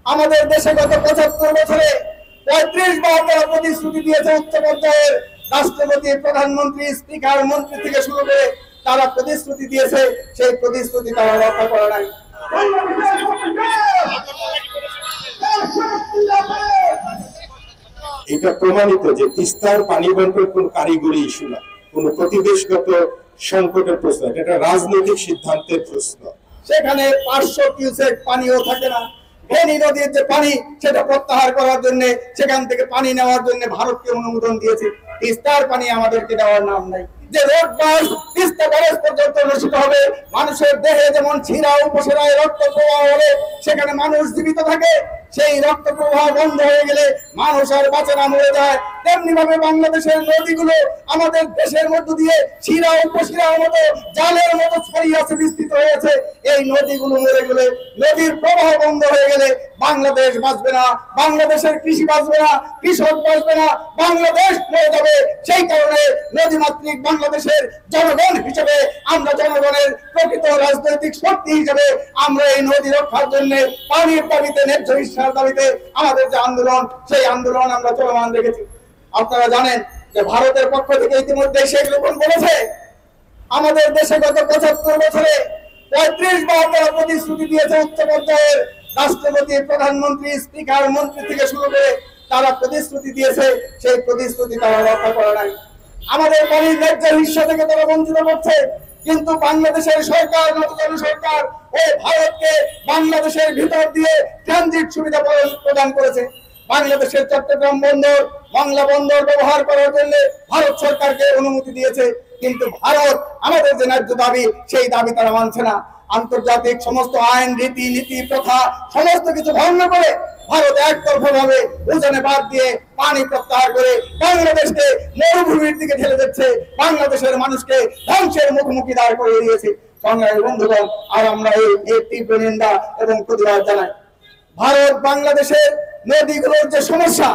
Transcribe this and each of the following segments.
আমাদের দেশে গত ৭৫ বছরে ৩৫ বার তারা প্রতিশ্রুতি দিয়েছে। উচ্চ পর্যায়ের রাষ্ট্রপতি, প্রধানমন্ত্রী, স্পিকার, মন্ত্রী থেকে শুরু করে তারা প্রতিশ্রুতি দিয়েছে, সেই প্রতিশ্রুতি তারা রক্ষা করে নাই। এটা প্রমাণিত যে তিস্তার পানি বন্টন কোন কারিগরি ইস্যু না, কোন প্রতিবেশগত সংকটের প্রশ্ন, এটা রাজনৈতিক সিদ্ধান্তের প্রশ্ন। সেখানে 500 কিউসেক পানিও থাকে না। ফেনী নদীর যে পানি সেটা প্রত্যাহার করার জন্য, সেখান থেকে পানি নেওয়ার জন্য ভারতকে অনুমোদন দিয়েছে। তিস্তার পানি আমাদেরকে দেওয়ার নাম নাই। যে রোড বাস তিস্তা ব্যারেজ পর্যন্ত অনুষ্ঠিত হবে, মানুষের দেহে যেমন শিরা উপশিরায় রক্ত প্রবাহ হলে সেখানে মানুষ জীবিত থাকে, সেই রক্ত প্রবাহ বন্ধ হয়ে গেলে মানুষ আর বাঁচে না, মরে যায়। তেমনি ভাবে বাংলাদেশের নদীগুলো আমাদের দেশের মধ্য দিয়ে শিরা উপশিরার মতো জালের মতো ছড়িয়ে আছে, বিস্তৃত হয়েছে। এই নদীগুলো মরে গেলে, নদীর প্রবাহ বন্ধ হয়ে গেলে বাংলাদেশ বাঁচবে না, বাংলাদেশের কৃষি বাঁচবে না, কৃষক বাঁচবে না, বাংলাদেশ মরে যাবে। সেই কারণে নদীমাতৃক বাংলাদেশের জনগণ হিসেবে আমরা জনগণের প্রকৃত রাজনৈতিক শক্তি হিসেবে আমরা এই নদী রক্ষার জন্য পানির দাবিতে, ন্যায্য হিস্যার দাবিতে আমাদের যে আন্দোলন, সেই আন্দোলন আমরা চলমান রেখেছি। আপনারা জানেন যে ভারতের পক্ষ থেকে ইতিমধ্যে শেখ হাসিনা বলেছে আমাদের দেশে গত ৭৫ বছরে ৩৫ বার তারা প্রতিশ্রুতি দিয়েছে। উচ্চ পর্যায়ের রাষ্ট্রপতি, প্রধানমন্ত্রী, স্পিকার, মন্ত্রী থেকে শুরু করে তারা প্রতিশ্রুতি দিয়েছে, সেই প্রতিশ্রুতি তারা রক্ষা করে নাই। আমাদের পানির ন্যায্য হিস্যা থেকে তারা বঞ্চিত করছে। কিন্তু বাংলাদেশের সরকার, নতুন সরকার ওই ভারতকে বাংলাদেশের ভিতর দিয়ে ট্রানজিট সুবিধা প্রদান করেছে। বাংলাদেশের চট্টগ্রাম বন্দর, বাংলা বন্দর ব্যবহার করার জন্য ভারত সরকারকে অনুমতি দিয়েছে। কিন্তু ভারত আমাদের যে ন্যায্য দাবি, সেই দাবি তারা মানছে না। আন্তর্জাতিক সমস্ত আইন, রীতি নীতি, প্রথা সমস্ত কিছু ভঙ্গ করে ভারত একতরফা ভাবে ওজনে বাদ দিয়ে পানি প্রত্যাহার করে বাংলাদেশকে মরুভূমির দিকে ঠেলে দিচ্ছে, বাংলাদেশের মানুষকে ধ্বংসের মুখোমুখি দাঁড় করিয়ে দিয়েছে। সংগ্রামী বন্ধুগণ, আর আমরা এই তীব্র নিন্দা এবং প্রতিবাদ জানাই। ভারত বাংলাদেশের নদীগুলোর যে সমস্যা,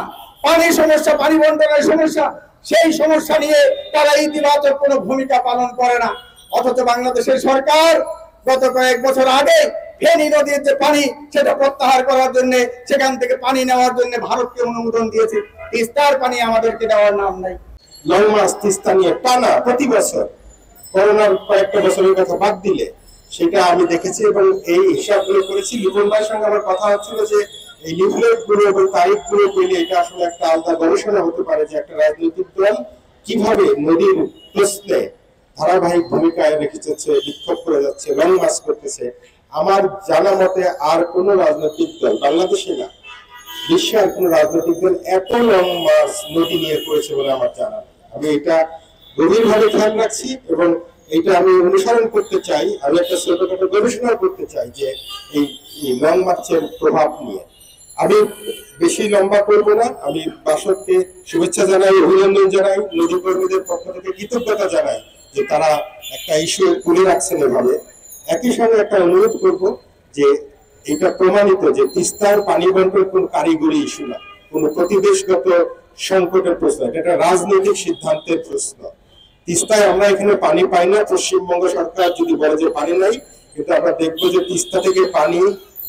পানি সমস্যা, পানি বন্টনের সমস্যা, সেই সমস্যা নিয়ে তারা ইতিবাচক কোনো ভূমিকা পালন করে না। অথচ বাংলাদেশের সরকার গত কয়েক বছর আগে ফেনী নদীর যে পানি সেটা প্রত্যাহার করার জন্য, সেখান থেকে পানি নেওয়ার জন্য ভারতকে অনুমোদন দিয়েছে। তিস্তার পানি আমাদেরকে দেওয়ার নাম নাই। লং মাস তিস্তা নিয়ে টানা প্রতি বছর, করোনার কয়েকটা বছরের কথা বাদ দিলে সেটা আমি দেখেছি এবং এই হিসাবগুলো করেছি। লিপন ভাইয়ের সঙ্গে আমার কথা হচ্ছিল যে এই লিফলেট গুলো এবং তারিখ গুলো পেলে এটা আসলে একটা আলাদা গবেষণা হতে পারে যে একটা রাজনৈতিক দল কিভাবে নদীর প্রশ্নে ধারাবাহিক ভূমিকায় রেখেছে, বিক্ষোভ করে যাচ্ছে, লং মার্চ করতেছে। আমার জানা মতে আর কোন রাজনৈতিক দল, বাংলাদেশে না, বিশ্বের কোন রাজনৈতিক দল এত লং মার্চ নদী নিয়ে করেছে বলে আমার জানা। আমি এটা গভীরভাবে খেয়াল রাখছি এবং এটা আমি অনুসরণ করতে চাই। আমি একটা ছোটখাটো গবেষণা করতে চাই যে এই লং মার্চের প্রভাব নিয়ে। আমি বেশি লম্বা করব না। আমি বাসদকে শুভেচ্ছা জানাই, অভিনন্দন জানাই, নদী কর্মীদের পক্ষ থেকে কৃতজ্ঞতা জানাই যে তারা একটা ইস্যু তুলে রাখছেন এভাবে। একই সঙ্গে একটা অনুরোধ করব যে এটা প্রমাণিত যে তিস্তার পানি বন্টন কোন কারিগরি ইস্যু না, কোন প্রতিবেশগত সংকটের প্রশ্ন, এটা রাজনৈতিক সিদ্ধান্তের প্রশ্ন। তিস্তায় আমরা এখানে পানি পাই না, পশ্চিমবঙ্গ সরকার যদি বলে যে পানি নাই, কিন্তু আমরা দেখবো যে তিস্তা থেকে পানি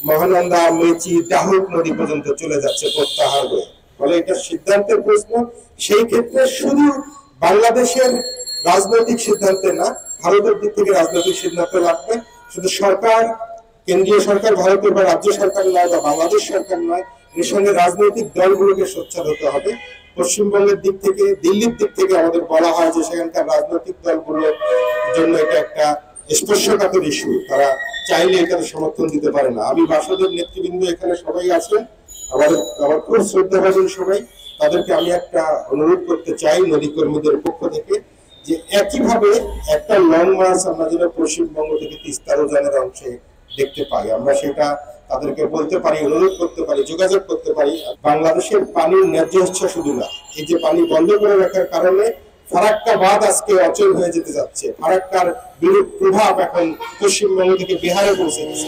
মহানন্দা, মেচি, ডাহুক নদী পর্যন্ত চলে যাচ্ছে প্রত্যাহার হয়ে। ফলে এটা সিদ্ধান্তের প্রশ্ন। সেই ক্ষেত্রে শুধু বাংলাদেশের রাজনৈতিক সিদ্ধান্তে না, ভারতের দিক থেকে রাজনৈতিক সিদ্ধান্ত লাগবে। শুধু সরকার, কেন্দ্রীয় সরকার ভারতের বা রাজ্য সরকার নয় বা বাংলাদেশ সরকার নয়, এর সঙ্গে রাজনৈতিক দলগুলোকে সোচ্চার হতে হবে। পশ্চিমবঙ্গের দিক থেকে, দিল্লির দিক থেকে আমাদের বলা হয় যে সেখানকার রাজনৈতিক দলগুলোর জন্য এটা একটা স্পর্শকাতর ইস্যু, তারা চাইলে এটাকে সমর্থন দিতে পারে না। আমি বাসদের নেতৃবৃন্দ এখানে সবাই আছেন, আমার খুব শ্রদ্ধাভাজন সবাই, তাদেরকে আমি একটা অনুরোধ করতে চাই নদী কর্মীদের পক্ষ থেকে যে একইভাবে একটা লং মার্চ আমরা যেন পশ্চিমবঙ্গ থেকে তিস্তা অভিযানের অংশে দেখতে পাই, আমরা সেটা তাদেরকে বলতে পারি, অনুরোধ করতে পারি, যোগাযোগ করতে পারি। বাংলাদেশের পানির ন্যায্য ইচ্ছা শুধু না, এই যে পানি বন্ধ করে রাখার কারণে ফারাক্কা বাঁধ আজকে অচল হয়ে যেতে যাচ্ছে। ফারাক্কার বিরূপ প্রভাব এখন পশ্চিমবঙ্গ থেকে বিহারে পৌঁছে গেছে।